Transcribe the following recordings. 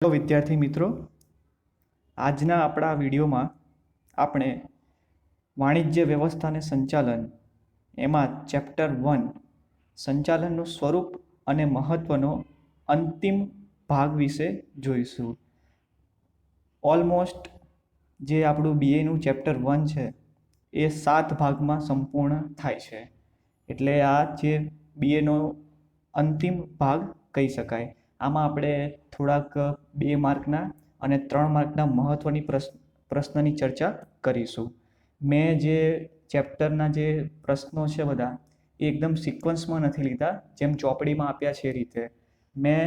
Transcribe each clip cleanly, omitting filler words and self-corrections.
Hello વિદ્યાર્થી મિત્રો, આજના આપણા વિડીયોમાં આપણે વાણિજ્ય વ્યવસ્થા અને સંચાલન એમાં ચેપ્ટર 1 સંચાલનનું સ્વરૂપ અને મહત્વનો અંતિમ ભાગ વિશે જોઈશું. ઓલમોસ્ટ જે આપણું બીએનું ચેપ્ટર 1 છે એ 7 ભાગમાં સંપૂર્ણ થાય છે. એટલે આ જે બીએનો અંતિમ ભાગ કહી શકાય. આમાં આપણે થોડાક 2 માર્કના અને 3 માર્કના મહત્વની પ્રશ્નની ચર્ચા કરીશું. મેં જે ચેપ્ટરના જે પ્રશ્નો છે બધા એ એકદમ સિક્વન્સમાં નથી લીધા, જેમ ચોપડીમાં આપ્યા છે એ રીતે. મેં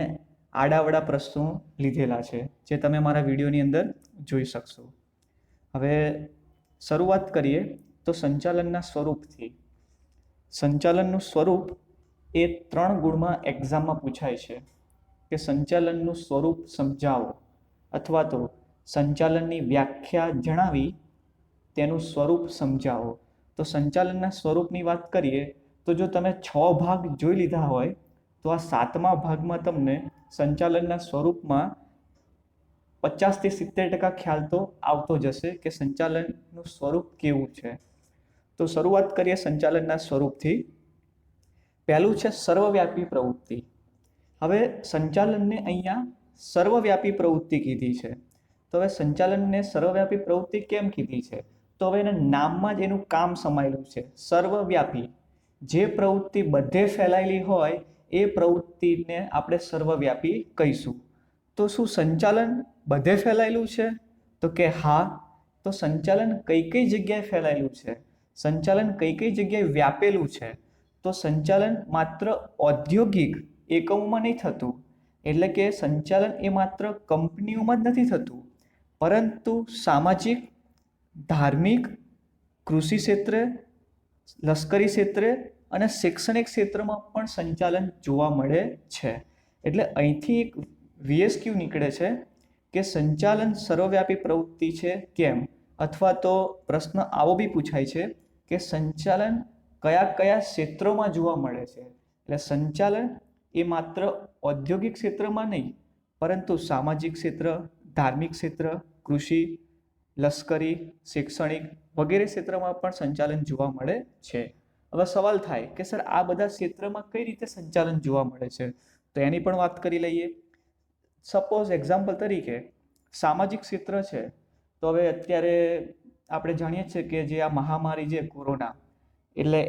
આડાવડા પ્રશ્નો લીધેલા છે, જે તમે મારા વિડીયોની અંદર જોઈ શકશો. હવે શરૂઆત કરીએ તો સંચાલનના સ્વરૂપથી. સંચાલનનું સ્વરૂપ એ 3 ગુણમાં એક્ઝામમાં પૂછાય છે કે સંચાલનનું સ્વરૂપ સમજાવો અથવા તો સંચાલનની વ્યાખ્યા જણાવી તેનું સ્વરૂપ સમજાવો. તો સંચાલનના સ્વરૂપની વાત કરીએ તો જો તમે 6 ભાગ જોઈ લીધા હોય તો આ 7મા ભાગમાં તમને સંચાલનના સ્વરૂપમાં 50 થી 70% ખ્યાલ તો આવતો જશે કે સંચાલનનું સ્વરૂપ કેવું છે. તો શરૂઆત કરીએ સંચાલનના સ્વરૂપથી. પહેલું છે સર્વવ્યાપી પ્રવૃત્તિ. હવે સંચાલનને અહીંયા સર્વવ્યાપી પ્રવૃત્તિ કીધી છે. તો હવે સંચાલનને સર્વવ્યાપી પ્રવૃત્તિ કેમ કીધી છે? તો હવે એના નામમાં જ એનું કામ સમાયેલું છે, સર્વવ્યાપી. જે પ્રવૃત્તિ બધે ફેલાયેલી હોય એ પ્રવૃત્તિને આપણે સર્વવ્યાપી કહીશું. તો શું સંચાલન બધે ફેલાયેલું છે? તો કે હા. તો સંચાલન કઈ કઈ જગ્યાએ ફેલાયેલું છે? સંચાલન કઈ કઈ જગ્યાએ વ્યાપેલું છે? તો સંચાલન માત્ર ઔદ્યોગિક એકમોમાં નહીં થતું, એટલે કે સંચાલન એ માત્ર કંપનીઓમાં જ નથી થતું, પરંતુ સામાજિક, ધાર્મિક, કૃષિ ક્ષેત્રે, લશ્કરી ક્ષેત્રે અને શૈક્ષણિક ક્ષેત્રમાં પણ સંચાલન જોવા મળે છે. એટલે અહીંથી એક VSQ નીકળે છે કે સંચાલન સર્વવ્યાપી પ્રવૃત્તિ છે કેમ? અથવા તો પ્રશ્ન આવો બી પૂછાય છે કે સંચાલન કયા કયા ક્ષેત્રોમાં જોવા મળે છે? એટલે સંચાલન એ માત્ર ઔદ્યોગિક ક્ષેત્રમાં નહીં, પરંતુ સામાજિક ક્ષેત્ર, ધાર્મિક ક્ષેત્ર, કૃષિ, લશ્કરી, શૈક્ષણિક વગેરે ક્ષેત્રમાં પણ સંચાલન જોવા મળે છે. હવે સવાલ થાય કે સર આ બધા ક્ષેત્રમાં કઈ રીતે સંચાલન જોવા મળે છે? તો એની પણ વાત કરી લઈએ. સપોઝ એક્ઝામ્પલ તરીકે સામાજિક ક્ષેત્ર છે, તો હવે અત્યારે આપણે જાણીએ છીએ કે જે આ મહામારી છે કોરોના, એટલે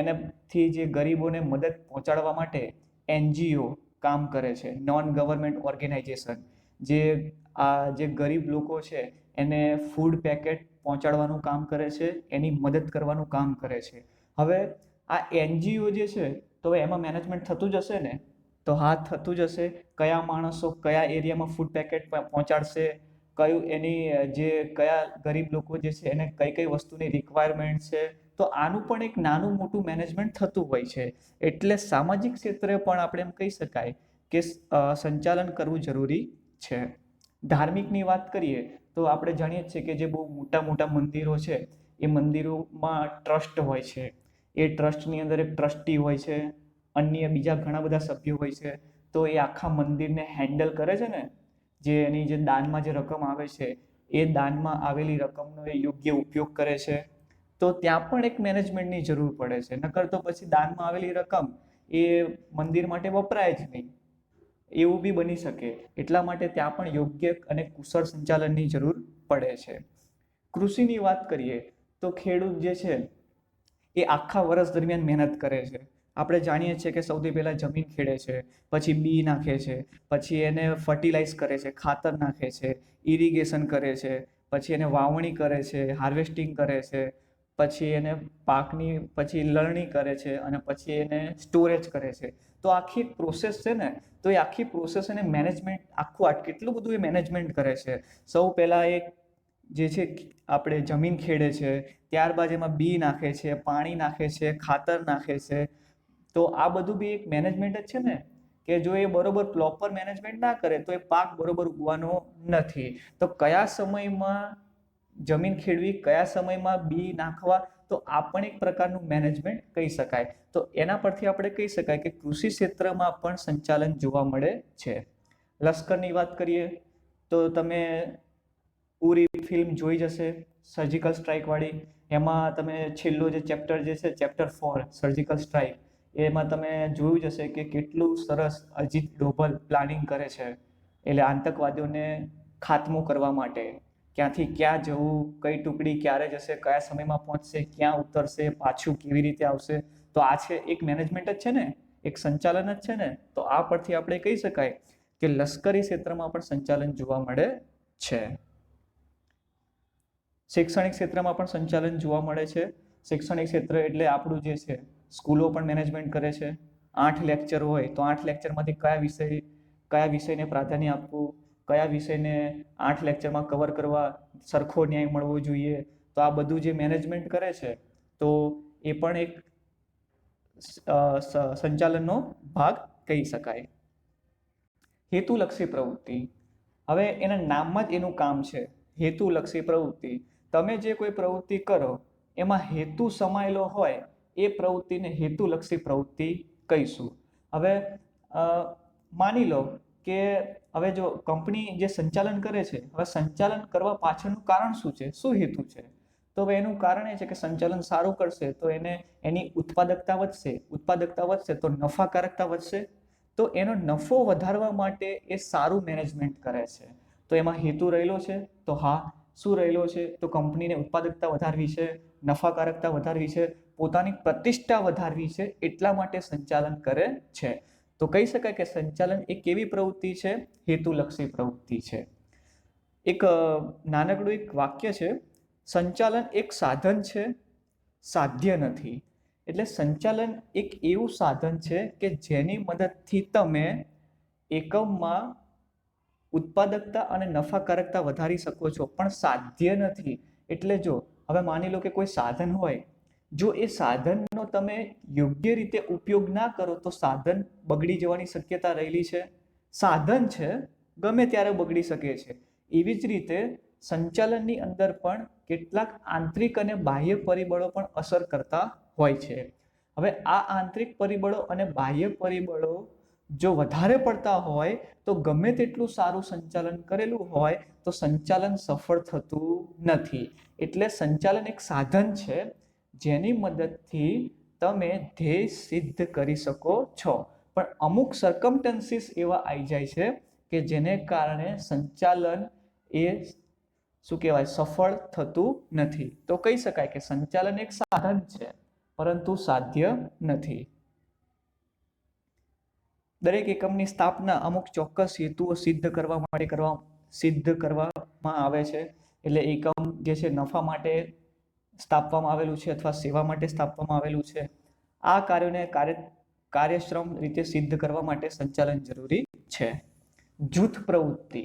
એનેથી જે ગરીબોને મદદ પહોંચાડવા માટે NGO કામ કરે છે, નોન ગવર્મેન્ટ ઓર્ગેનાઇઝેશન, જે ગરીબ લોકો છે એને ફૂડ પેકેટ પહોંચાડવાનું કામ કરે છે, એની મદદ કરવાનું કામ કરે છે. હવે આ NGO જે છે તો એમાં મેનેજમેન્ટ થતું જ હશે ને? તો હા, થતું જ હશે. કયા માણસો કયા એરિયામાં ફૂડ પેકેટ પહોંચાડશે, કયા ગરીબ લોકો જે છે એને કઈ કઈ વસ્તુની રિક્વાયરમેન્ટ છે, તો આનું પણ એક નાનું મોટું મેનેજમેન્ટ થતું હોય છે. એટલે સામાજિક ક્ષેત્રે પણ આપણે એમ કહી શકાય કે સંચાલન કરવું જરૂરી છે. ધાર્મિકની વાત કરીએ તો આપણે જાણીએ છીએ કે જે બહુ મોટા મોટા મંદિરો છે એ મંદિરોમાં ટ્રસ્ટ હોય છે. એ ટ્રસ્ટની અંદર એક ટ્રસ્ટી હોય છે, અન્ય બીજા ઘણા બધા સભ્યો હોય છે. તો એ આખા મંદિરને હેન્ડલ કરે છે ને, જે એની જે દાનમાં જે રકમ આવે છે એ દાનમાં આવેલી રકમનો એ યોગ્ય ઉપયોગ કરે છે. તો ત્યાં પણ એક મેનેજમેન્ટની જરૂર પડે છે, નકર તો પછી દાનમાં આવેલી રકમ એ મંદિર માટે વપરાય જ નહીં, એવું બી બની શકે. એટલા માટે ત્યાં પણ યોગ્ય અને કુશળ સંચાલનની જરૂર પડે છે. કૃષિની વાત કરીએ તો ખેડૂત જે છે એ આખા વર્ષ દરમિયાન મહેનત કરે છે. આપણે જાણીએ છીએ કે સૌથી પહેલા જમીન ખેડે છે, પછી બી નાખે છે, પછી એને ફર્ટિલાઇઝ કરે છે, ખાતર નાખે છે, ઇરિગેશન કરે છે, પછી એને વાવણી કરે છે, હાર્વેસ્ટિંગ કરે છે, પછી એને પાકની પછી લણણી કરે છે અને પછી એને સ્ટોરેજ કરે છે. તો આખી પ્રોસેસ છે ને, તો એ આખી પ્રોસેસ એને મેનેજમેન્ટ કેટલું બધું એ મેનેજમેન્ટ કરે છે. સૌ પહેલા એક જે છે આપણે જમીન ખેડે છે, ત્યારબાદ એમાં બી નાખે છે, પાણી નાખે છે, ખાતર નાખે છે. તો આ બધું બી એક મેનેજમેન્ટ જ છે ને, કે જો એ બરોબર પ્રોપર મેનેજમેન્ટ ના કરે તો એ પાક બરોબર ઉગવાનો નથી. તો કયા સમયમાં જમીન ખેડવી, કયા સમયમાં બી નાખવા, તો આ પણ એક પ્રકારનું મેનેજમેન્ટ કહી શકાય. તો એના પરથી આપણે કહી શકાય કે કૃષિ ક્ષેત્રમાં પણ સંચાલન જોવા મળે છે. લશ્કરની વાત કરીએ તો તમે ઉરી ફિલ્મ જોઈ જશે, સર્જિકલ સ્ટ્રાઇક વાળી. એમાં તમે છેલ્લો જે ચેપ્ટર જે છે, ચેપ્ટર 4 સર્જિકલ સ્ટ્રાઇક, એમાં તમે જોયું જશે કે કેટલું સરસ અજીત ડોભાલ પ્લાનિંગ કરે છે, એટલે આતંકવાદીઓને ખાત્મો કરવા માટે. ક્યાંથી ક્યાં જવું, કઈ ટુકડી ક્યારે જશે, કયા સમયમાં પહોંચશે, ક્યાં ઉતરશે, પાછું કેવી રીતે આવશે. તો આ છે એક મેનેજમેન્ટ જ છે ને, એક સંચાલન જ છે ને. તો આ પરથી આપણે કહી શકાય કે લશ્કરી ક્ષેત્રમાં પણ સંચાલન જોવા મળે છે. શૈક્ષણિક ક્ષેત્રમાં પણ સંચાલન જોવા મળે છે. શૈક્ષણિક ક્ષેત્ર એટલે આપણું જે છે, સ્કૂલો પણ મેનેજમેન્ટ કરે છે. 8 લેક્ચર હોય તો 8 લેક્ચરમાંથી કયા વિષયને પ્રાધાન્ય આપવું, કયા વિષયને 8 લેક્ચરમાં કવર કરવા, સરખો ન્યાય મળવો જોઈએ. તો આ બધું જે મેનેજમેન્ટ કરે છે, તો એ પણ એક સંચાલનનો ભાગ કહી શકાય. હેતુલક્ષી પ્રવૃત્તિ. હવે એના નામમાં જ એનું કામ છે, હેતુલક્ષી પ્રવૃત્તિ. તમે જે કોઈ પ્રવૃત્તિ કરો એમાં હેતુ સમાયેલો હોય, એ પ્રવૃત્તિને હેતુલક્ષી પ્રવૃત્તિ કહીશું. હવે માની લો કે હવે જો કંપની જે સંચાલન કરે છે, હવે સંચાલન કરવા પાછળનું કારણ શું છે, શું હેતુ છે? તો હવે એનું કારણ એ છે કે સંચાલન સારું કરશે તો એની ઉત્પાદકતા વધશે તો નફાકારકતા વધશે. તો એનો નફો વધારવા માટે એ સારું મેનેજમેન્ટ કરે છે. તો એમાં હેતુ રહેલો છે? તો હા. શું રહેલો છે? તો કંપનીને ઉત્પાદકતા વધારવી છે, નફાકારકતા વધારવી છે, પોતાની પ્રતિષ્ઠા વધારવી છે, એટલા માટે સંચાલન કરે છે. તો કહી શકાય કે સંચાલન એક એવી પ્રવૃત્તિ છે, હેતુલક્ષી પ્રવૃત્તિ છે. એક નાનકડું એક વાક્ય છે, સંચાલન એક સાધન છે, સાધ્ય નથી. એટલે સંચાલન એક એવું સાધન છે કે જેની મદદથી તમે એકમમાં ઉત્પાદકતા અને નફાકારકતા વધારી શકો છો, પણ સાધ્ય નથી. એટલે જો હવે માની લો કે કોઈ સાધન હોય, જો એ સાધનનો તમે યોગ્ય રીતે ઉપયોગ ના કરો તો સાધન બગડી જવાની શક્યતા રહેલી છે. સાધન છે, ગમે ત્યારે બગડી શકે છે. એવી જ રીતે સંચાલનની અંદર પણ કેટલાક આંતરિક અને બાહ્ય પરિબળો પણ અસર કરતા હોય છે. હવે આ આંતરિક પરિબળો અને બાહ્ય પરિબળો જો વધારે પડતા હોય તો ગમે તેટલું સારું સંચાલન કરેલું હોય તો સંચાલન સફળ થતું નથી. એટલે સંચાલન એક સાધન છે જેની મદદથી તમે ધ્યેય સિદ્ધ કરી શકો છો. પણ અમુક સર્કમસ્ટન્સીસ એવા આવી જાય છે કે જેને કારણે સંચાલન એ શું કહેવાય, સફળ થતું નથી. તો કહી શકાય કે સંચાલન એક સાધન છે પરંતુ સાધ્ય નથી. દરેક એકમની સ્થાપના અમુક ચોક્કસ હેતુઓ સિદ્ધ કરવામાં આવે છે. એટલે એકમ જે છે નફા માટે સ્થાપવામાં આવેલું છે અથવા સેવા માટે સ્થાપવામાં આવેલું છે. આ કાર્યોને કાર્યક્ષમ રીતે સિદ્ધ કરવા માટે સંચાલન જરૂરી છે. જૂથ પ્રવૃત્તિ.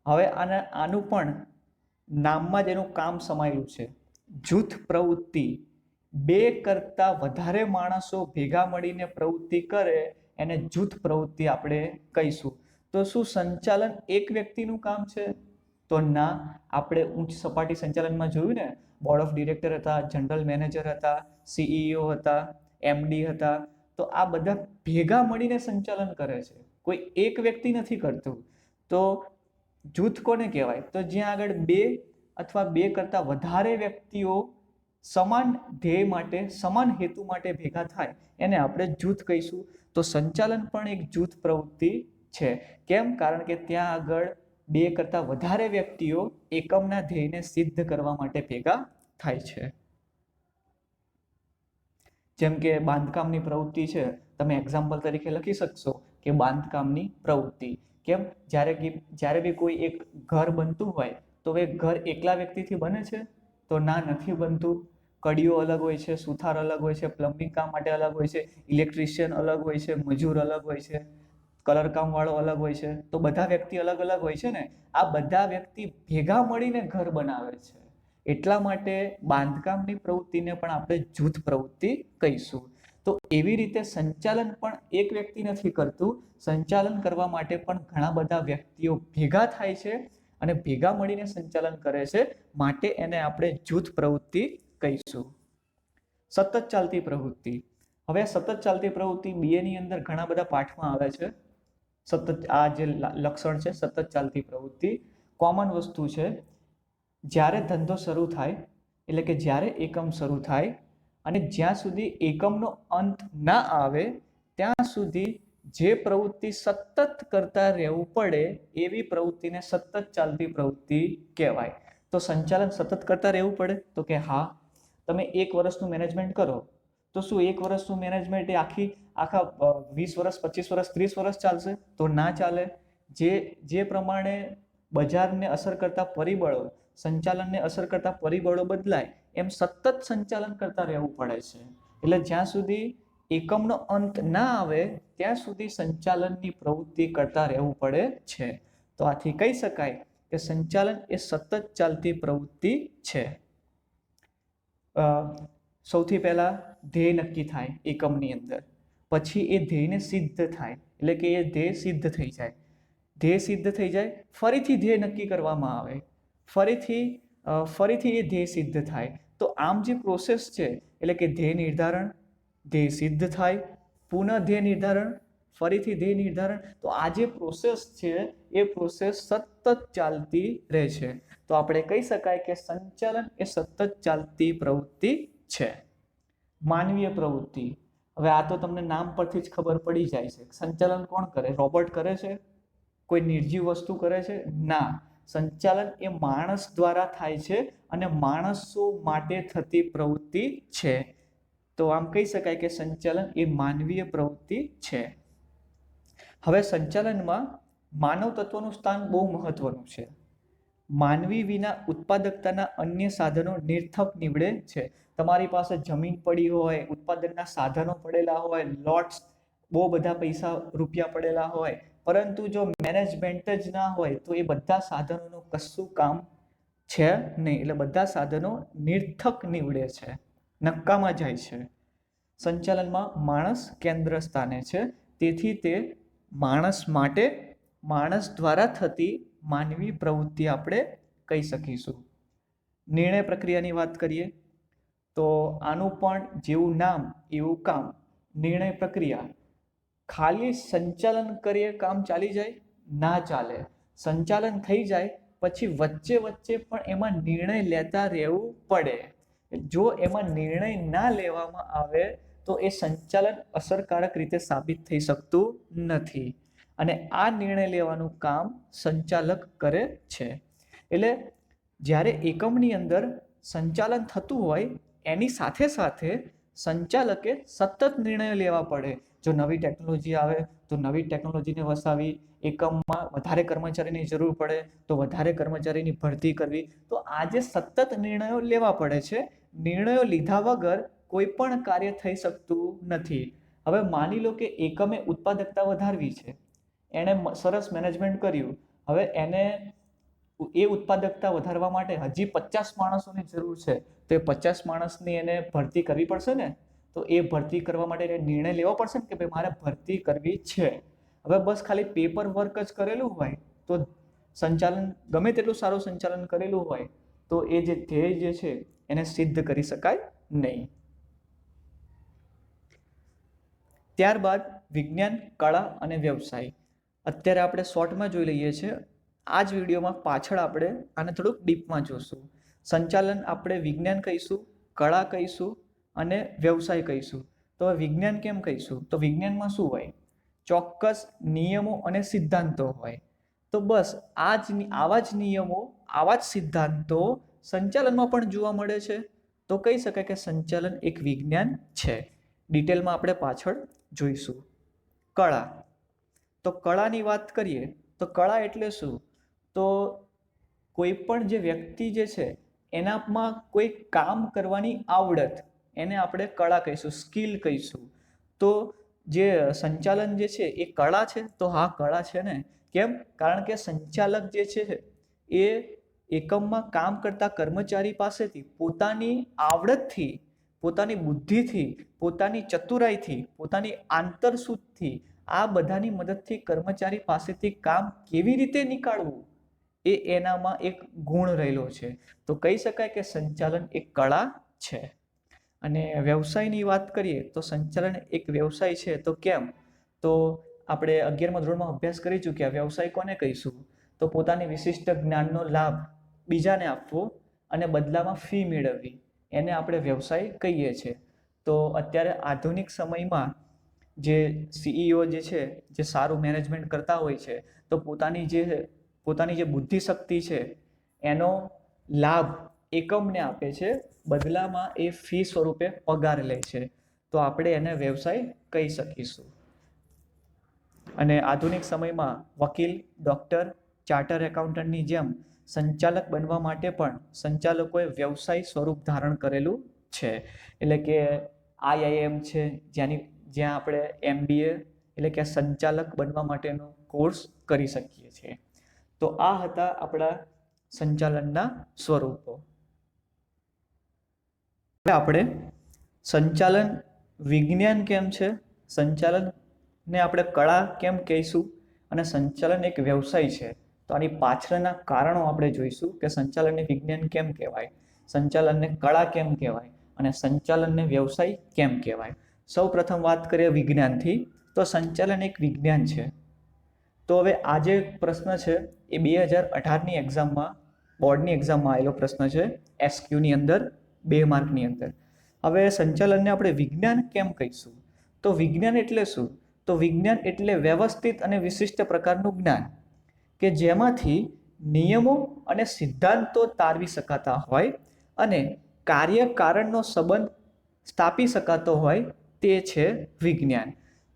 હવે આનું પણ નામમાં જ એનું કામ સમાયેલું છે. જૂથ પ્રવૃત્તિ, 2 કરતા વધારે માણસો ભેગા મળીને પ્રવૃત્તિ કરે એને જૂથ પ્રવૃત્તિ આપણે કહીશું. તો શું સંચાલન એક વ્યક્તિનું કામ છે? તો ના. આપણે ઉચ્ચ સપાટી સંચાલનમાં જોયું ને, બોર્ડ ઓફ ડિરેક્ટર હતા, જનરલ મેનેજર હતા, CEO હતા, MD હતા. તો આ બધા ભેગા મળીને સંચાલન કરે છે, કોઈ એક વ્યક્તિ નથી કરતું. તો જૂથ કોને કહેવાય? તો જ્યાં આગળ 2 અથવા 2 કરતા વધારે વ્યક્તિઓ સમાન ધ્યેય માટે, સમાન હેતુ માટે ભેગા થાય એને આપણે જૂથ કહીશું. તો સંચાલન પણ એક જૂથ પ્રવૃત્તિ છે. કેમ? કારણ કે ત્યાં આગળ 2 કરતા વધારે વ્યક્તિઓ એકમના ધ્યેયને સિદ્ધ કરવા માટે ભેગા થાય છે. જેમ કે બાંધકામની પ્રવૃત્તિ છે, તમે એક્ઝામ્પલ તરીકે લખી શકશો કે બાંધકામની પ્રવૃત્તિ. કેમ? જ્યારે બી કોઈ એક ઘર બનતું હોય તો એ ઘર એકલા વ્યક્તિથી બને છે? તો ના, નથી બનતું. કડીઓ અલગ હોય છે, સુથાર અલગ હોય છે, પ્લમ્બિંગ કામ માટે અલગ હોય છે, ઇલેક્ટ્રિશિયન અલગ હોય છે, મજૂર અલગ હોય છે, કલર કામ વાળો અલગ હોય છે. તો બધા વ્યક્તિ અલગ અલગ હોય છે ને. આ બધા વ્યક્તિ ભેગા મળીને ઘર બનાવે છે. એટલા માટે બાંધકામની પ્રવૃત્તિને પણ આપણે જૂથ પ્રવૃત્તિ કહીશું. તો એવી રીતે સંચાલન પણ એક વ્યક્તિ નથી કરતું. સંચાલન કરવા માટે પણ ઘણા બધા વ્યક્તિઓ ભેગા થાય છે અને ભેગા મળીને સંચાલન કરે છે, માટે એને આપણે જૂથ પ્રવૃત્તિ કહીશું. સતત ચાલતી પ્રવૃત્તિ. હવે સતત ચાલતી પ્રવૃત્તિ BA ની અંદર ઘણા બધા પાઠમાં આવે છે. સતત આ જે લક્ષણ છે સતત ચાલતી પ્રવૃત્તિ કોમન વસ્તુ છે. જ્યારે ધંધો શરૂ થાય એટલે કે જ્યારે એકમ શરૂ થાય અને જ્યાં સુધી એકમનો અંત ના આવે ત્યાં સુધી જે પ્રવૃત્તિ સતત કરતા રહેવું પડે એવી પ્રવૃત્તિને સતત ચાલતી પ્રવૃત્તિ કહેવાય. તો સંચાલન સતત કરતા રહેવું પડે તો કે હા. તમે 1 વર્ષનું મેનેજમેન્ટ કરો તો શું 1 વર્ષનું મેનેજમેન્ટ એ આખા 20 વર્ષ 25 વર્ષ 30 વર્ષ ચાલશે? તો ના ચાલે. જે પ્રમાણે બજારને અસર કરતા પરિબળો, સંચાલનને અસર કરતા પરિબળો બદલાય એમ સતત સંચાલન કરતા રહેવું પડે છે. એટલે જ્યાં સુધી એકમનો અંત ના આવે ત્યાં સુધી સંચાલનની પ્રવૃત્તિ કરતા રહેવું પડે છે. તો આથી કહી શકાય કે સંચાલન એ સતત ચાલતી પ્રવૃત્તિ છે. સૌથી પહેલા ધ્યેય નક્કી થાય એકમની અંદર, પછી એ ધ્યેયને સિદ્ધ થાય એટલે કે એ ધ્યેય સિદ્ધ થઈ જાય. ધ્યેય સિદ્ધ થઈ જાય, ફરીથી ધ્યેય નક્કી કરવામાં આવે, ફરીથી એ ધ્યેય સિદ્ધ થાય. તો આમ જે પ્રોસેસ છે એટલે કે ધ્યેય નિર્ધારણ, ધ્યેય સિદ્ધ થાય, પુનઃ ધ્યેય નિર્ધારણ, ફરીથી ધ્યેય નિર્ધારણ. તો આ જે પ્રોસેસ છે એ પ્રોસેસ સતત ચાલતી રહે છે. તો આપણે કહી શકાય કે સંચાલન એ સતત ચાલતી પ્રવૃત્તિ છે. માનવીય પ્રવૃત્તિ, હવે આ તો તમને નામ પરથી જ ખબર પડી જાય છે. સંચાલન કોણ કરે? રોબોટ કરે છે? કોઈ નિર્જીવ વસ્તુ કરે છે? ના. સંચાલન એ માણસ દ્વારા થાય છે અને માણસો માટે થતી પ્રવૃત્તિ છે. તો આમ કહી શકાય કે સંચાલન એ માનવીય પ્રવૃત્તિ છે. હવે સંચાલનમાં માનવ તત્વનું સ્થાન બહુ મહત્વનું છે. માનવી વિના ઉત્પાદકતાના અન્ય સાધનો નિરર્થક નીવડે છે. તમારી પાસે જમીન પડી હોય, ઉત્પાદનના સાધનો પડેલા હોય, લોટ્સ, બહુ બધા પૈસા રૂપિયા પડેલા હોય, પરંતુ જો મેનેજમેન્ટ જ ના હોય તો એ બધા સાધનોનું કશું કામ છે નહીં. એટલે બધા સાધનો નિરર્થક નીવડે છે, નક્કામાં જાય છે. સંચાલનમાં માણસ કેન્દ્ર સ્થાને છે, તેથી તે માણસ માટે માણસ દ્વારા થતી માનવી પ્રવૃત્તિ આપણે કહી શકીશું. નિર્ણય પ્રક્રિયાની વાત કરીએ તો આનું પણ જેવું નામ એવું કામ. નિર્ણય પ્રક્રિયા, ખાલી સંચાલન કરીએ કામ ચાલી જાય? ના ચાલે. સંચાલન થઈ જાય પછી વચ્ચે પણ એમાં નિર્ણય લેતા રહેવું પડે. જો એમાં નિર્ણય ના લેવામાં આવે તો એ સંચાલન અસરકારક રીતે સાબિત થઈ શકતું નથી. અને આ નિર્ણય લેવાનું કામ સંચાલક કરે છે. એટલે જ્યારે એકમની અંદર સંચાલન થતું હોય એની સાથે સાથે સંચાલકે સતત નિર્ણયો લેવા પડે. જો નવી ટેકનોલોજી આવે તો નવી ટેકનોલોજીને વસાવી, એકમમાં વધારે કર્મચારીની જરૂર પડે તો વધારે કર્મચારીની ભરતી કરવી. તો આજે સતત નિર્ણયો લેવા પડે છે. નિર્ણયો લીધા વગર કોઈ પણ કાર્ય થઈ શકતું નથી. હવે માની લો કે એકમે ઉત્પાદકતા વધારવી છે, એણે સરસ મેનેજમેન્ટ કર્યું, હવે એને એ ઉત્પાદકતા વધારવા માટે હજી 50 માણસોની જરૂર છે, તો એ 50 માણસની એને ભરતી કરવી પડશે ને. તો એ ભરતી કરવા માટે એને નિર્ણય લેવો પડશે ને કે ભાઈ મારે ભરતી કરવી છે. હવે બસ ખાલી પેપર વર્ક જ કરેલું હોય તો સંચાલન ગમે તેટલું સારું સંચાલન કરેલું હોય તો એ જે ધ્યેય જે છે એને સિદ્ધ કરી શકાય નહીં. ત્યારબાદ વિજ્ઞાન, કળા અને વ્યવસાય. અત્યારે આપણે શોર્ટમાં જોઈ લઈએ છીએ. આ જ વિડીયોમાં પાછળ આપણે આને થોડુંક ડીપમાં જોશું. સંચાલન આપણે વિજ્ઞાન કહીશું, કળા કહીશું અને વ્યવસાય કહીશું. તો વિજ્ઞાન કેમ કહીશું? તો વિજ્ઞાનમાં શું હોય? ચોક્કસ નિયમો અને સિદ્ધાંતો હોય. તો બસ આવા જ નિયમો, આવા જ સિદ્ધાંતો સંચાલનમાં પણ જોવા મળે છે. તો કહી શકાય કે સંચાલન એક વિજ્ઞાન છે. ડિટેલમાં આપણે પાછળ જોઈશું. કળા, તો કળાની વાત કરીએ તો કળા એટલે શું? તો કોઈ પણ જે વ્યક્તિ જે છે એનામાં કોઈ કામ કરવાની આવડત, એને આપણે કળા કહીશું, સ્કિલ કહીશું. તો જે સંચાલન જે છે એ કળા છે? તો હા, કળા છે ને. કેમ? કારણ કે સંચાલક જે છે એ એકમમાં કામ કરતા કર્મચારી પાસેથી પોતાની આવડતથી, પોતાની બુદ્ધિથી, પોતાની ચતુરાઈથી, પોતાની આંતરસૂઝથી, આ બધાની મદદથી કર્મચારી પાસેથી કામ કેવી રીતે નીકાળવું એ એનામાં એક ગુણ રહેલો છે. તો કહી શકાય કે સંચાલન એક કળા છે. અને વ્યવસાયની વાત કરીએ તો સંચાલન એક વ્યવસાય છે. તો કેમ? તો આપણે 11મા ધોરણમાં અભ્યાસ કરી ચૂક્યા. વ્યવસાય કોને કહીશું? તો પોતાની વિશિષ્ટ જ્ઞાનનો લાભ બીજાને આપવો અને બદલામાં ફી મેળવવી, એને આપણે વ્યવસાય કહીએ છીએ. તો અત્યારે આધુનિક સમયમાં જે CEO જે છે, જે સારું મેનેજમેન્ટ કરતા હોય છે, તો પોતાની જે બુદ્ધિ શક્તિ છે એનો લાભ એકમને આપે છે, બદલામાં એ ફી સ્વરૂપે પગાર લે છે. તો આપણે એને વ્યવસાય કહી શકીશું. અને આધુનિક સમયમાં વકીલ, ડૉક્ટર, ચાર્ટર એકાઉન્ટન્ટની જેમ સંચાલક બનવા માટે પણ સંચાલકોએ વ્યવસાય સ્વરૂપ ધારણ કરેલું છે. એટલે કે IIM છે, જ્યાં આપણે MBA એટલે કે સંચાલક બનવા માટેનો કોર્સ કરી શકીએ છીએ. તો આ હતા આપણા સંચાલનના સ્વરૂપો. હવે આપણે સંચાલન વિજ્ઞાન કેમ છે, સંચાલનને આપણે કળા કેમ કહીશું અને સંચાલન એક વ્યવસાય છે, તો આની પાછળના કારણો આપણે જોઈશું કે સંચાલનને વિજ્ઞાન કેમ કહેવાય, સંચાલનને કળા કેમ કહેવાય અને સંચાલનને વ્યવસાય કેમ કહેવાય. સૌ પ્રથમ વાત કરીએ વિજ્ઞાનથી, તો સંચાલન એક વિજ્ઞાન છે. તો હવે આ જે પ્રશ્ન છે એ 2018ની એક્ઝામમાં, બોર્ડની એક્ઝામમાં આવેલો પ્રશ્ન છે, SQની અંદર 2 માર્કની અંદર. હવે સંચાલનને આપણે વિજ્ઞાન કેમ કહીશું? તો વિજ્ઞાન એટલે શું? તો વિજ્ઞાન એટલે વ્યવસ્થિત અને વિશિષ્ટ પ્રકારનું જ્ઞાન કે જેમાંથી નિયમો અને સિદ્ધાંતો તારવી શકાતા હોય અને કાર્ય કારણનો સંબંધ સ્થાપી શકાતો હોય, તે છે વિજ્ઞાન.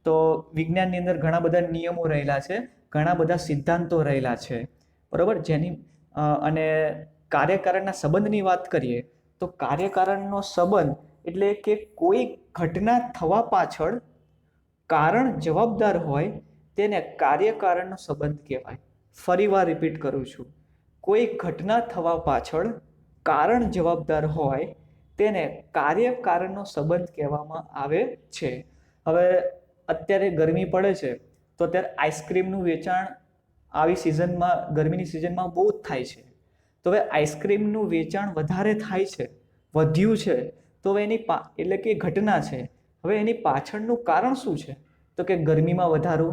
તો વિજ્ઞાનની અંદર ઘણા બધા નિયમો રહેલા છે, ઘણા બધા સિદ્ધાંતો રહેલા છે, બરોબર. અને કાર્યકારણના સંબંધની વાત કરીએ તો કાર્યકારણનો સંબંધ એટલે કે કોઈ ઘટના થવા પાછળ કારણ જવાબદાર હોય તેને કાર્યકારણનો સંબંધ કહેવાય. ફરીવાર રિપીટ કરું છું, કોઈ ઘટના થવા પાછળ કારણ જવાબદાર હોય તેને કાર્યકારણનો સંબંધ કહેવામાં આવે છે. હવે અત્યારે ગરમી પડે છે તો અત્યારે આઈસ્ક્રીમનું વેચાણ આવી સિઝનમાં, ગરમીની સિઝનમાં બહુ જ થાય છે. તો હવે આઈસ્ક્રીમનું વેચાણ વધારે થાય છે, વધ્યું છે, તો હવે એટલે કે ઘટના છે. હવે એની પાછળનું કારણ શું છે? તો કે ગરમીમાં વધારો,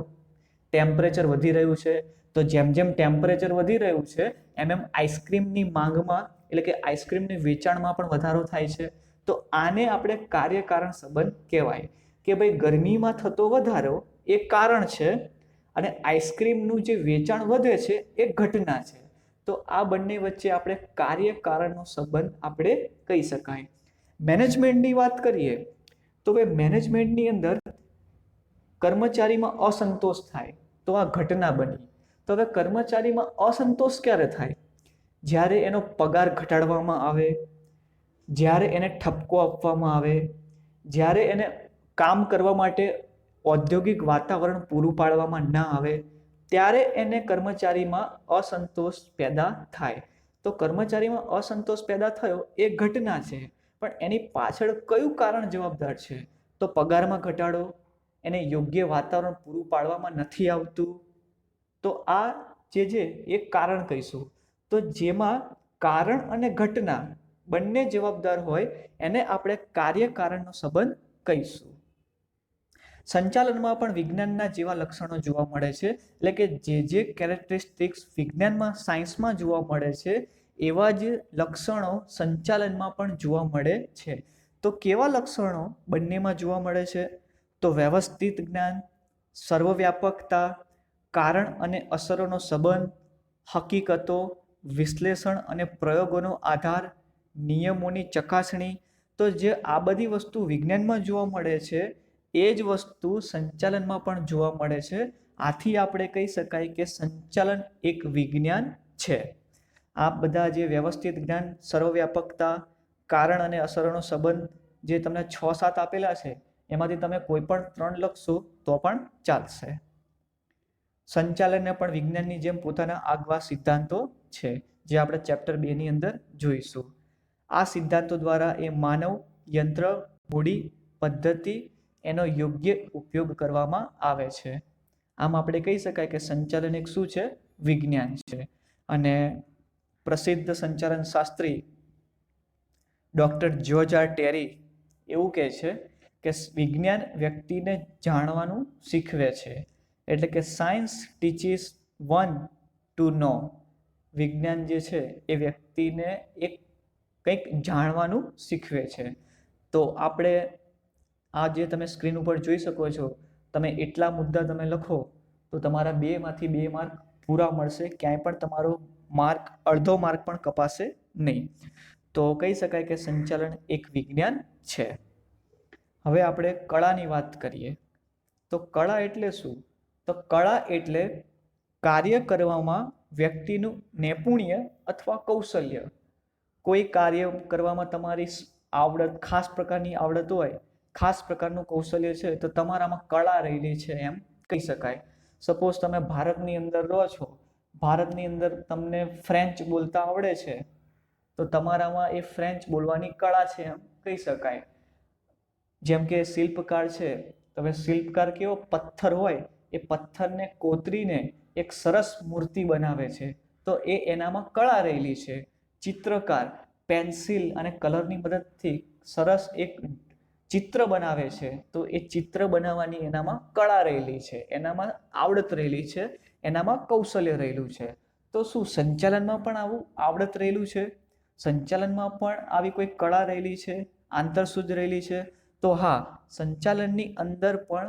ટેમ્પરેચર વધી રહ્યું છે. તો જેમ જેમ ટેમ્પરેચર વધી રહ્યું છે એમ એમ આઈસ્ક્રીમની માંગમાં એટલે કે આઈસ્ક્રીમની વેચાણમાં પણ વધારો થાય છે. તો આને આપણે કાર્યકારણ સંબંધ કહેવાય કે ભાઈ ગરમીમાં થતો વધારો એ કારણ છે અને આઈસ્ક્રીમનું જે વેચાણ વધે છે એ ઘટના છે. તો આ બંને વચ્ચે આપણે કાર્યકારણનો સંબંધ આપણે કહી શકાય. મેનેજમેન્ટની વાત કરીએ તો ભાઈ મેનેજમેન્ટની અંદર કર્મચારીમાં અસંતોષ થાય તો આ ઘટના બની. તો હવે કર્મચારીમાં અસંતોષ ક્યારે થાય? જ્યારે એનો પગાર ઘટાડવામાં આવે, જ્યારે એને ઠપકો આપવામાં આવે, જ્યારે એને કામ કરવા માટે ઔદ્યોગિક વાતાવરણ પૂરું પાડવામાં ના આવે, ત્યારે એને કર્મચારીમાં અસંતોષ પેદા થાય. તો કર્મચારીમાં અસંતોષ પેદા થયો એ ઘટના છે, પણ એની પાછળ કયું કારણ જવાબદાર છે? તો પગારમાં ઘટાડો, એને યોગ્ય વાતાવરણ પૂરું પાડવામાં નથી આવતું. તો આ જે એક કારણ કહીશું. તો જેમાં કારણ અને ઘટના બંને જવાબદાર હોય એને આપણે કાર્યકારણનો સંબંધ કહીશું. સંચાલનમાં પણ વિજ્ઞાનના જેવા લક્ષણો જોવા મળે છે, એટલે કે જે કેરેક્ટરિસ્ટિક્સ વિજ્ઞાનમાં, સાયન્સમાં જોવા મળે છે એવા જ લક્ષણો સંચાલનમાં પણ જોવા મળે છે. તો કેવા લક્ષણો બંનેમાં જોવા મળે છે? તો વ્યવસ્થિત જ્ઞાન, સર્વવ્યાપકતા, કારણ અને અસરોનો સંબંધ, હકીકતો, વિશ્લેષણ અને પ્રયોગોનો આધાર, નિયમોની ચકાસણી. તો જે આ બધી વસ્તુ વિજ્ઞાનમાં જોવા મળે છે એ જ વસ્તુ સંચાલનમાં પણ જોવા મળે છે. આથી આપણે કહી શકાય કે સંચાલન એક વિજ્ઞાન છે. આ બધા જે વ્યવસ્થિત જ્ઞાન, સર્વવ્યાપકતા, કારણ અને અસરોનો સંબંધ જે તમને 6-7 આપેલા છે એમાંથી તમે કોઈ પણ 3 લખશો તો પણ ચાલશે. સંચાલનને પણ વિજ્ઞાનની જેમ પોતાના આગવા સિદ્ધાંતો છે, જે આપણે ચેપ્ટર 2ની અંદર જોઈશું. આ સિદ્ધાંતો દ્વારા એ માનવ, યંત્ર, મૂડી, પદ્ધતિ એનો યોગ્ય ઉપયોગ કરવામાં આવે છે. આમ આપણે કહી શકાય કે સંચાલન એક શું છે? વિજ્ઞાન છે. અને પ્રસિદ્ધ સંચાલન શાસ્ત્રી ડૉક્ટર જ્યોર્જ આર ટેરી એવું કહે છે કે વિજ્ઞાન વ્યક્તિને જાણવાનું શીખવે છે. એટલે કે સાયન્સ ટીચીસ વન ટુ નો. વિજ્ઞાન જે છે એ વ્યક્તિને એક કંઈક જાણવાનું શીખવે છે. તો આપણે આ જે તમે સ્ક્રીન ઉપર જોઈ શકો છો, તમે એટલા મુદ્દા તમે લખો તો તમારા 2માંથી 2 માર્ક પૂરા મળશે. ક્યાંય પણ તમારો માર્ક અડધો માર્ક પણ કપાશે નહીં. તો કહી શકાય કે સંચાલન એક વિજ્ઞાન છે. હવે આપણે કળાની વાત કરીએ. તો કળા એટલે શું? તો કળા એટલે કાર્ય કરવામાં વ્યક્તિનું નૈપુણ્ય અથવા કૌશલ્ય. કોઈ કાર્ય કરવામાં તમારી આવડત, ખાસ પ્રકારની આવડત હોય, ખાસ પ્રકારનું કૌશલ્ય છે, તો તમારામાં કળા રહેલી છે એમ કહી શકાય. સપોઝ તમે ભારતની અંદર રહો છો, ભારતની અંદર તમને ફ્રેન્ચ બોલતા આવડે છે, તો તમારામાં એ ફ્રેન્ચ બોલવાની કળા છે એમ કહી શકાય. જેમ કે શિલ્પકાર છે, હવે શિલ્પકાર કેવો પથ્થર હોય, એ પથ્થરને કોતરીને એક સરસ મૂર્તિ બનાવે છે, તો એ એનામાં કળા રહેલી છે. ચિત્રકાર પેન્સિલ અને કલરની મદદથી સરસ એક ચિત્ર બનાવે છે, તો એ ચિત્ર બનાવવાની એનામાં કળા રહેલી છે, એનામાં આવડત રહેલી છે, એનામાં કૌશલ્ય રહેલું છે. તો શું સંચાલનમાં પણ આવું આવડત રહેલું છે? સંચાલનમાં પણ આવી કોઈ કળા રહેલી છે, આંતરસૂઝ રહેલી છે? તો હા, સંચાલનની અંદર પણ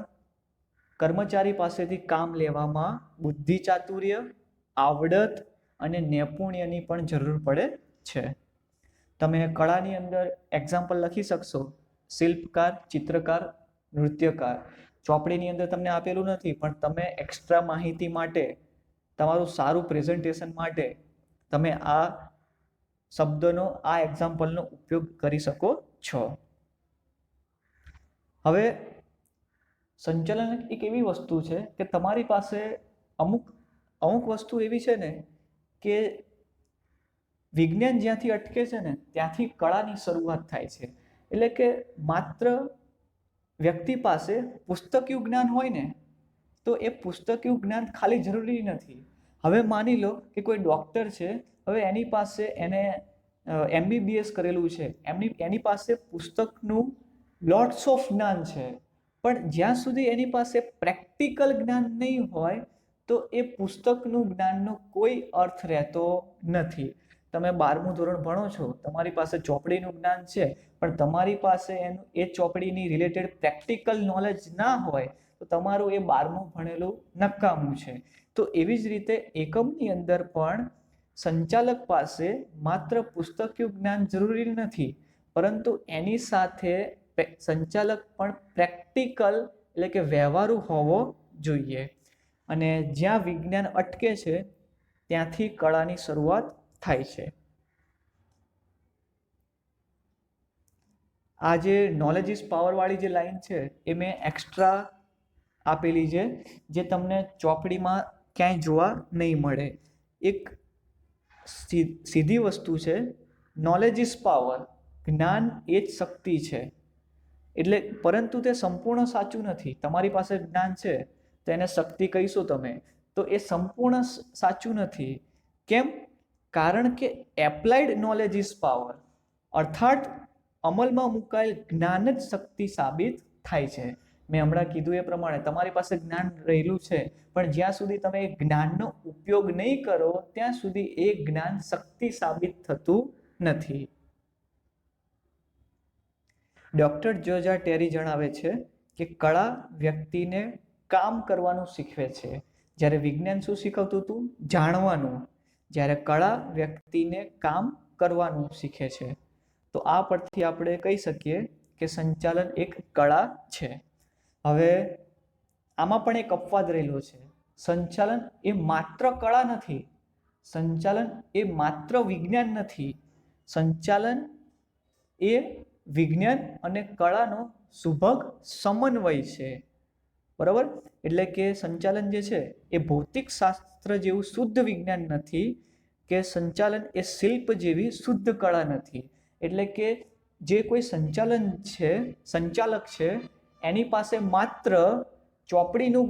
કર્મચારી પાસેથી કામ લેવામાં બુદ્ધિ ચાતુર્ય, આવડત અને નૈપુણ્યની પણ જરૂર પડે છે. તમે કળાની અંદર એક્ઝામ્પલ લખી શકશો: શિલ્પકાર, ચિત્રકાર, નૃત્યકાર. ચોપડીની અંદર તમને આપેલું નથી, પણ તમે એક્સ્ટ્રા માહિતી માટે, તમારું સારું પ્રેઝન્ટેશન માટે તમે આ શબ્દનો, આ એક્ઝામ્પલનો ઉપયોગ કરી શકો છો. હવે સંચાલન એક એવી વસ્તુ છે કે તમારી પાસે અમુક વસ્તુ એવી છે ને કે વિજ્ઞાન જ્યાંથી અટકે છે ને ત્યાંથી કળાની શરૂઆત થાય છે. એટલે કે માત્ર વ્યક્તિ પાસે પુસ્તકિયું જ્ઞાન હોય ને તો એ પુસ્તકિયું જ્ઞાન ખાલી જરૂરી નથી. હવે માની લો કે કોઈ ડૉક્ટર છે, હવે એની પાસે એને MBBS કરેલું છે, એની પાસે પુસ્તકનું લોટ્સ ઓફ જ્ઞાન છે, પણ જ્યાં સુધી એની પાસે પ્રેક્ટિકલ જ્ઞાન નહીં હોય તો એ પુસ્તકનું જ્ઞાનનો કોઈ અર્થ રહેતો નથી. તમે 12મું ધોરણ ભણો છો, તમારી પાસે ચોપડીનું જ્ઞાન છે, પણ તમારી પાસે એ ચોપડીની રિલેટેડ પ્રેક્ટિકલ નોલેજ ના હોય તો તમારું એ 12મું ભણેલું નકામું છે. તો એવી જ રીતે એકમની અંદર પણ સંચાલક પાસે માત્ર પુસ્તકીય જ્ઞાન જરૂરી નથી, પરંતુ એની સાથે સંચાલક પણ પ્રેક્ટિકલ એટલે કે વ્યવહારુ હોવો જોઈએ. અને જ્યાં વિજ્ઞાન અટકે છે ત્યાંથી કળાની શરૂઆત થાય છે. આ જે નોલેજ ઇઝ પાવર વાળી જે લાઈન છે એ મેં એક્સ્ટ્રા આપેલી છે, જે તમને ચોપડીમાં ક્યાંય જોવા નહીં મળે. એક સીધી વસ્તુ છે, નોલેજ ઇઝ પાવર, જ્ઞાન એ જ શક્તિ છે. એટલે પરંતુ તે સંપૂર્ણ સાચું નથી. તમારી પાસે જ્ઞાન છે તો એને શક્તિ કહીશો તમે, તો એ સંપૂર્ણ સાચું નથી. કેમ? કારણ કે એપ્લાઇડ નોલેજ ઇઝ પાવર, અર્થાત અમલમાં મુકાયેલ જ્ઞાન જ શક્તિ સાબિત થાય છે. મેં હમણાં કીધું એ પ્રમાણે તમારી પાસે જ્ઞાન રહેલું છે, પણ જ્યાં સુધી તમે એ જ્ઞાનનો ઉપયોગ નહીં કરો ત્યાં સુધી એ જ્ઞાન શક્તિ સાબિત થતું નથી. ડૉક્ટર જોર્જ ટેરી જણાવે છે કે કળા વ્યક્તિને કામ કરવાનું શીખવે છે, જ્યારે વિજ્ઞાન શું શીખવતું હતું? જાણવાનું. જ્યારે કળા વ્યક્તિને કામ કરવાનું શીખે છે. તો આ પરથી આપણે કહી શકીએ કે સંચાલન એક કળા છે. હવે આમાં પણ એક અપવાદ રહેલો છે. સંચાલન એ માત્ર કળા નથી, સંચાલન એ માત્ર વિજ્ઞાન નથી. સંચાલન એ વિજ્ઞાન અને કળાનો સુભગ સમન્વય છે. બરાબર? એટલે કે સંચાલન જે છે એ ભૌતિક શાસ્ત્ર જેવું શુદ્ધ વિજ્ઞાન નથી, કે સંચાલન એ શિલ્પ જેવી શુદ્ધ કળા નથી. એટલે કે જે કોઈ સંચાલક છે એની પાસે માત્ર ચોપડીનું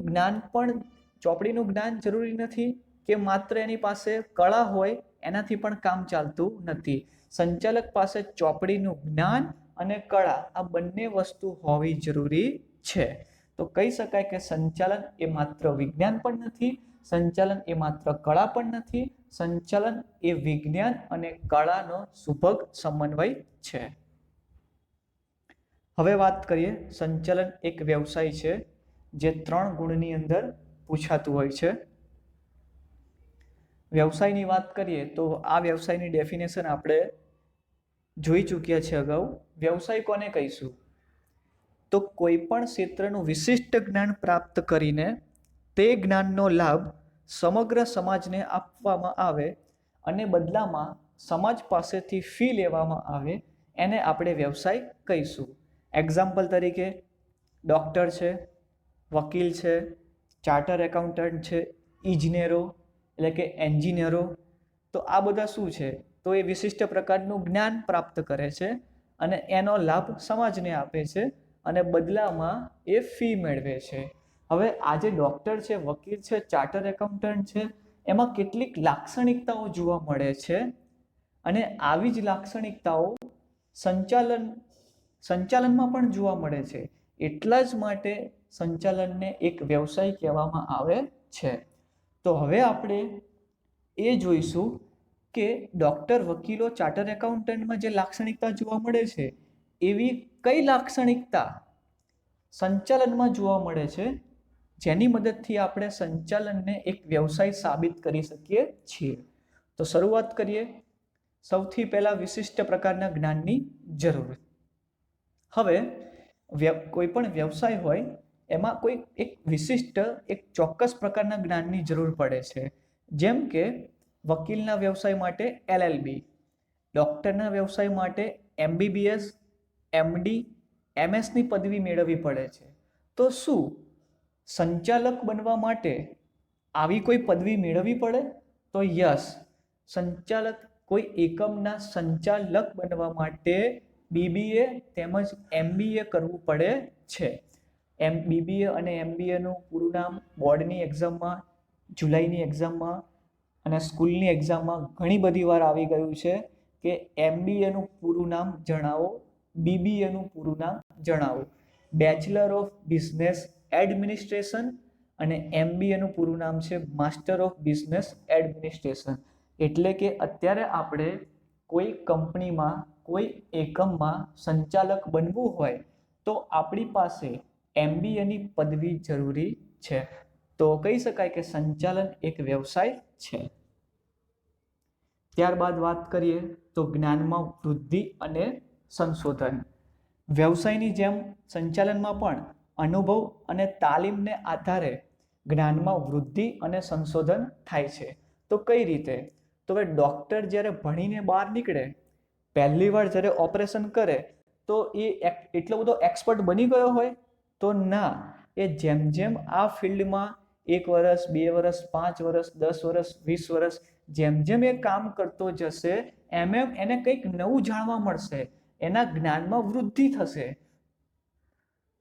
જ્ઞાન જરૂરી નથી, કે માત્ર એની પાસે કળા હોય એનાથી પણ કામ ચાલતું નથી. સંચાલક પાસે ચોપડીનું જ્ઞાન અને કળા આ બંને વસ્તુ હોવી જરૂરી છે. તો તો કહી શકાય કે સંચાલન એ માત્ર વિજ્ઞાન પણ નથી, સંચાલન એ માત્ર કળા પણ નથી, સંચાલન એ વિજ્ઞાન અને કળાનો સુભગ સમન્વય છે. હવે વાત કરીએ, સંચાલન એક વ્યવસાય છે જે 3 ગુણની અંદર પૂછાતું હોય છે. વ્યવસાયની વાત કરીએ તો આ વ્યવસાયની ડેફિનેશન આપણે જોઈ ચૂક્યા છે અગાઉ. વ્યવસાય કોને કહીશું? તો કોઈ પણ ક્ષેત્રનું વિશિષ્ટ જ્ઞાન પ્રાપ્ત કરીને તે જ્ઞાનનો લાભ સમગ્ર સમાજને આપવામાં આવે અને બદલામાં સમાજ પાસેથી ફી લેવામાં આવે, એને આપણે વ્યવસાય કહીશું. એક્ઝામ્પલ તરીકે ડૉક્ટર છે, વકીલ છે, ચાર્ટર એકાઉન્ટન્ટ છે, ઇજનેરો એટલે કે એન્જિનિયરો. તો આ બધા શું છે? તો એ વિશિષ્ટ પ્રકારનું જ્ઞાન પ્રાપ્ત કરે છે અને એનો લાભ સમાજને આપે છે અને બદલામાં એ ફી મેળવે છે. હવે આ જે ડૉક્ટર છે, વકીલ છે, ચાર્ટર એકાઉન્ટન્ટ છે, એમાં કેટલીક લાક્ષણિકતાઓ જોવા મળે છે અને આવી જ લાક્ષણિકતાઓ સંચાલનમાં પણ જોવા મળે છે. એટલા જ માટે સંચાલનને એક વ્યવસાય કહેવામાં આવે છે. તો હવે આપણે એ જોઈશું કે ડૉક્ટર, વકીલો, ચાર્ટર એકાઉન્ટન્ટમાં જે લાક્ષણિકતા જોવા મળે છે એવી કઈ લાક્ષણિકતા સંચાલનમાં જોવા મળે છે જેની મદદથી આપણે સંચાલનને એક વ્યવસાય સાબિત કરી શકીએ છીએ. તો શરૂઆત કરીએ. સૌથી પહેલા વિશિષ્ટ પ્રકારના જ્ઞાનની જરૂર. હવે કોઈ પણ વ્યવસાય હોય એમાં કોઈ એક વિશિષ્ટ, એક ચોક્કસ પ્રકારના જ્ઞાનની જરૂર પડે છે. જેમ કે વકીલના વ્યવસાય માટે LLB, ડૉક્ટરના વ્યવસાય માટે MBBS, MD, MS ની પદવી મેળવવી પડે છે. તો શું સંચાલક બનવા માટે આવી કોઈ પદવી મેળવવી પડે? તો યસ, સંચાલક કોઈ એકમના સંચાલક બનવા માટે BBA તેમજ MBA કરવું પડે છે. BBA અને MBAનું પૂરું નામ બોર્ડની એક્ઝામમાં, જુલાઈની એક્ઝામમાં અને સ્કૂલની એક્ઝામમાં ઘણી બધી વાર આવી ગયું છે કે MBAનું પૂરું નામ જણાવો, BBAનું પૂરું નામ જણાવો. બેચલર ઓફ બિઝનેસ એડમિનિસ્ટ્રેશન અને MBAનું પૂરું નામ છે માસ્ટર ઓફ બિઝનેસ એડમિનિસ્ટ્રેશન. એટલે કે અત્યારે આપણે કોઈ કંપનીમાં, કોઈ એકમમાં સંચાલક બનવું હોય તો આપણી પાસે MBAની પદવી જરૂરી છે. તો કહી શકાય કે સંચાલન એક વ્યવસાય છે. ત્યારબાદ વાત કરીએ તો જ્ઞાનમાં વૃદ્ધિ અને સંશોધન. વ્યવસાયની જેમ સંચાલનમાં પણ અનુભવ અને તાલીમને આધારે જ્ઞાનમાં વૃદ્ધિ અને સંશોધન થાય છે. તો કઈ રીતે? તો હવે ડૉક્ટર જ્યારે ભણીને બહાર નીકળે, પહેલી વાર જ્યારે ઓપરેશન કરે તો એ એટલો બધો એક્સપર્ટ બની ગયો હોય? તો ના. એ જેમ જેમ આ ફિલ્ડમાં 1 વર્ષ, 2 વર્ષ, 5 વર્ષ, 10 વર્ષ, 20 વર્ષ જેમ જેમ એ કામ કરતો જશે એમ એમ એને કંઈક નવું જાણવા મળશે, એના જ્ઞાનમાં વૃદ્ધિ થશે.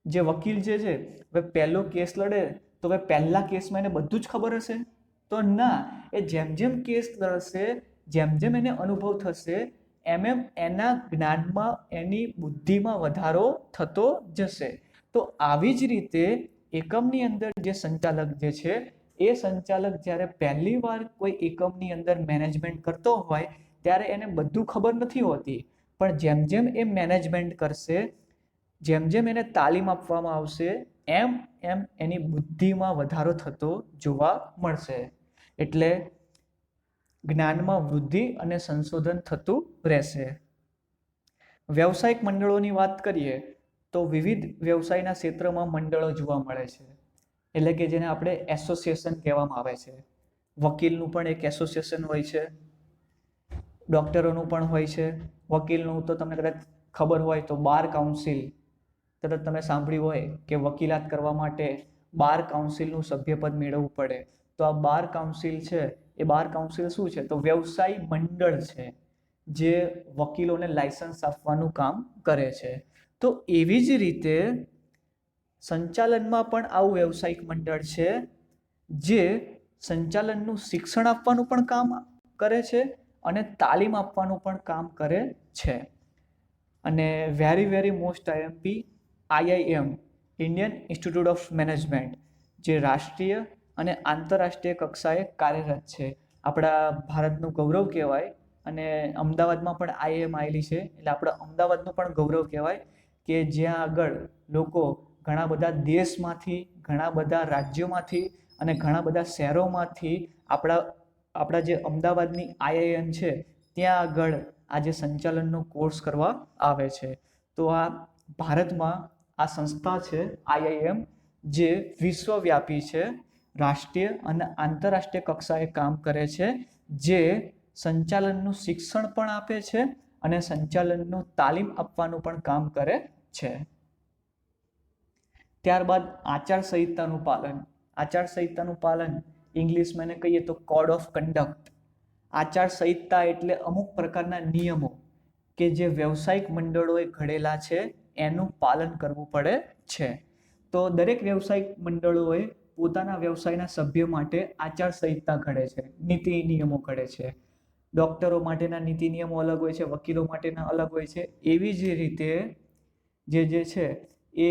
જે વકીલ જે છે, હવે પહેલો કેસ લડે તો હવે પહેલા કેસમાં એને બધું જ ખબર હશે? તો ના. એ જેમ જેમ કેસ લડશે, જેમ જેમ એને અનુભવ થશે એમ એમ એના જ્ઞાનમાં, એની બુદ્ધિમાં વધારો થતો જશે. તો આવી જ રીતે એકમની અંદર જે સંચાલક જે છે એ સંચાલક જ્યારે પહેલી વાર કોઈ એકમની અંદર મેનેજમેન્ટ કરતો હોય ત્યારે એને બધું ખબર નથી હોતી, પણ જેમ જેમ એ મેનેજમેન્ટ કરશે, જેમ જેમ એને તાલીમ આપવામાં આવશે એમ એમ એની બુદ્ધિમાં વધારો થતો જોવા મળશે. એટલે જ્ઞાનમાં વૃદ્ધિ અને સંશોધન થતું રહેશે. વ્યવસાયિક મંડળોની વાત કરીએ તો વિવિધ વ્યવસાયના ક્ષેત્રમાં મંડળો જોવા મળે છે. એટલે કે જેને આપણે એસોસિએશન કહેવામાં આવે છે. વકીલનું પણ એક એસોસિએશન હોય છે, ડૉક્ટરોનું પણ હોય છે. વકીલનું તો તમને કદાચ ખબર હોય તો બાર કાઉન્સિલ, કદાચ તમે સાંભળ્યું હોય કે વકીલાત કરવા માટે બાર કાઉન્સિલનું સભ્યપદ મેળવવું પડે. તો આ બાર કાઉન્સિલ છે, એ બાર કાઉન્સિલ શું છે? તો વ્યવસાય મંડળ છે જે વકીલોને લાયસન્સ આપવાનું કામ કરે છે. તો એવી જ રીતે સંચાલનમાં પણ આવું વ્યવસાયિક મંડળ છે જે સંચાલનનું શિક્ષણ આપવાનું પણ કામ કરે છે અને તાલીમ આપવાનું પણ કામ કરે છે. અને very most IIM Indian institute of management, જે રાષ્ટ્રીય અને આંતરરાષ્ટ્રીય કક્ષાએ કાર્યરત છે. આપણા ભારતનું ગૌરવ કહેવાય. અને અમદાવાદમાં પણ આઈઆઈએમ આવેલી છે, એટલે આપણા અમદાવાદનું પણ ગૌરવ કહેવાય કે જ્યાં આગળ લોકો ઘણા બધા દેશમાંથી, ઘણા બધા રાજ્યોમાંથી અને ઘણા બધા શહેરોમાંથી આપણા જે અમદાવાદની આઈઆઈએમ છે ત્યાં આગળ આજે સંચાલનનો કોર્સ કરવા આવે છે. તો આ ભારતમાં આ સંસ્થા છે આઈઆઈએમ, જે વિશ્વવ્યાપી છે, રાષ્ટ્રીય અને આંતરરાષ્ટ્રીય કક્ષાએ કામ કરે છે, જે સંચાલનનું શિક્ષણ પણ આપે છે અને સંચાલનનું તાલીમ આપવાનું પણ કામ કરે છે. ત્યારબાદ આચારસંહિતાનું પાલન. આચારસંહિતાનું પાલન ઇંગ્લિશમાં એને કહીએ તો કોડ ઓફ કન્ડક્ટ. આચારસંહિતા એટલે અમુક પ્રકારના નિયમો કે જે વ્યવસાયિક મંડળોએ ઘડેલા છે એનું પાલન કરવું પડે છે. તો દરેક વ્યવસાયિક મંડળોએ પોતાના વ્યવસાયના સભ્યો માટે આચારસંહિતા ઘડે છે, નીતિ નિયમો ઘડે છે. ડૉક્ટરો માટેના નીતિ નિયમો અલગ હોય છે, વકીલો માટેના અલગ હોય છે. એવી જ રીતે જે છે એ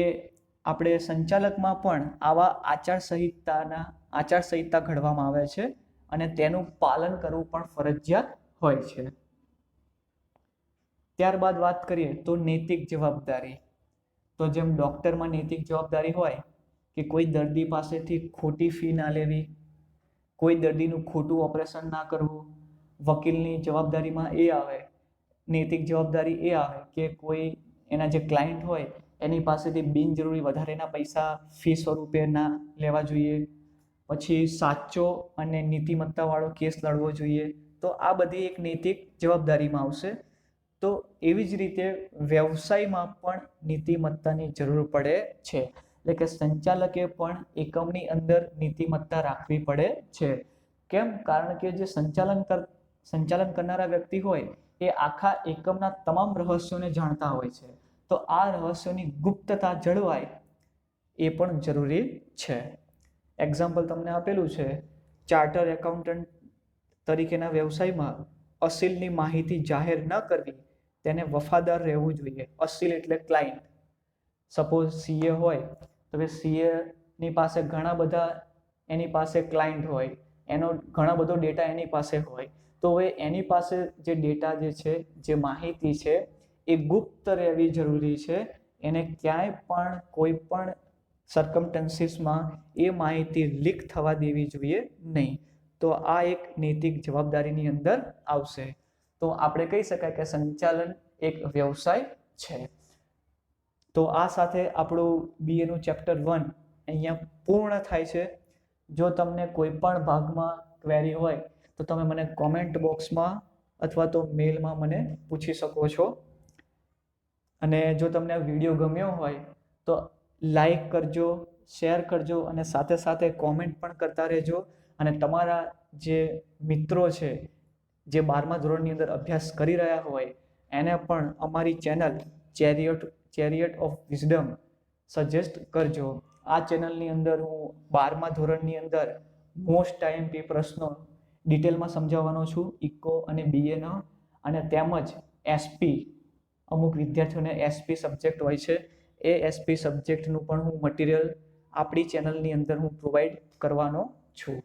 આપણે સંચાલકમાં પણ આવા આચારસંહિતા ઘડવામાં આવે છે અને તેનું પાલન કરવું પણ ફરજિયાત હોય છે. ત્યારબાદ વાત કરીએ તો નૈતિક જવાબદારી. તો જેમ ડૉક્ટરમાં નૈતિક જવાબદારી હોય કે કોઈ દર્દી પાસેથી ખોટી ફી ના લેવી, કોઈ દર્દીનું ખોટું ઓપરેશન ના કરવું. વકીલની જવાબદારીમાં એ આવે, નૈતિક જવાબદારી એ આવે કે કોઈ એના જે ક્લાયન્ટ હોય એની પાસેથી બિનજરૂરી વધારેના પૈસા ફી સ્વરૂપે ના લેવા જોઈએ. પછી સાચો અને નીતિમત્તાવાળો કેસ લડવો જોઈએ. તો આ બધી એક નૈતિક જવાબદારીમાં આવશે. તો એવી જ રીતે વ્યવસાયમાં પણ નીતિમત્તાની જરૂર પડે છે. એટલે કે સંચાલકે પણ એકમની અંદર નીતિમત્તા રાખવી પડે છે. કેમ? કારણ કે જે સંચાલન કરનારા વ્યક્તિ હોય એ આખા એકમના તમામ રહસ્યોને જાણતા હોય છે. તો આ રહસ્યોની ગુપ્તતા જળવાય એ પણ જરૂરી છે. એક્ઝામ્પલ તમને આપેલું છે, ચાર્ટર એકાઉન્ટન્ટ તરીકેના વ્યવસાયમાં અસીલની માહિતી જાહેર ન કરવી, તેને વફાદાર રહેવું જોઈએ. અસીલ એટલે ક્લાયન્ટ. સપોઝ સીએ હોય તો સીએની પાસે ઘણા બધા એની પાસે ક્લાયન્ટ હોય, એનો ઘણા બધો ડેટા એની પાસે હોય. તો હવે એની પાસે જે ડેટા જે છે, જે માહિતી છે એ ગુપ્ત રહેવી જરૂરી છે. એને ક્યાંય પણ કોઈ પણ સર્કમસ્ટન્સીસમાં એ માહિતી લીક થવા દેવી જોઈએ નહીં. તો આ એક નૈતિક જવાબદારીની અંદર આવશે. તો આપણે કહી શકાય કે સંચાલન એક વ્યવસાય છે. તો આ સાથે આપણું બીએનું ચેપ્ટર 1 અહીંયા પૂર્ણ થાય છે. જો તમને કોઈ પણ ભાગમાં ક્વેરી હોય તો તમે મને કોમેન્ટ બોક્સમાં અથવા તો મેલમાં મને પૂછી શકો છો. અને જો તમને આ વિડીયો ગમ્યો હોય તો લાઈક કરજો, શેર કરજો અને સાથે સાથે કોમેન્ટ પણ કરતા રહેજો. અને તમારા જે મિત્રો છે જે 12મા ધોરણની અંદર અભ્યાસ કરી રહ્યા હોય એને પણ અમારી channel chariot of wisdom suggest કરજો. આ ચેનલની અંદર હું 12મા ધોરણની અંદર મોસ્ટ આઈએમપી પ્રશ્નો ડિટેલમાં સમજાવવાનો છું, ઇકો અને બીએના. અને તેમજ એસપી, અમુક વિદ્યાર્થીઓને એસપી સબ્જેક્ટ હોય છે, એ એસપી સબ્જેક્ટનું પણ હું મટીરિયલ આપણી ચેનલની અંદર હું પ્રોવાઈડ કરવાનો છું.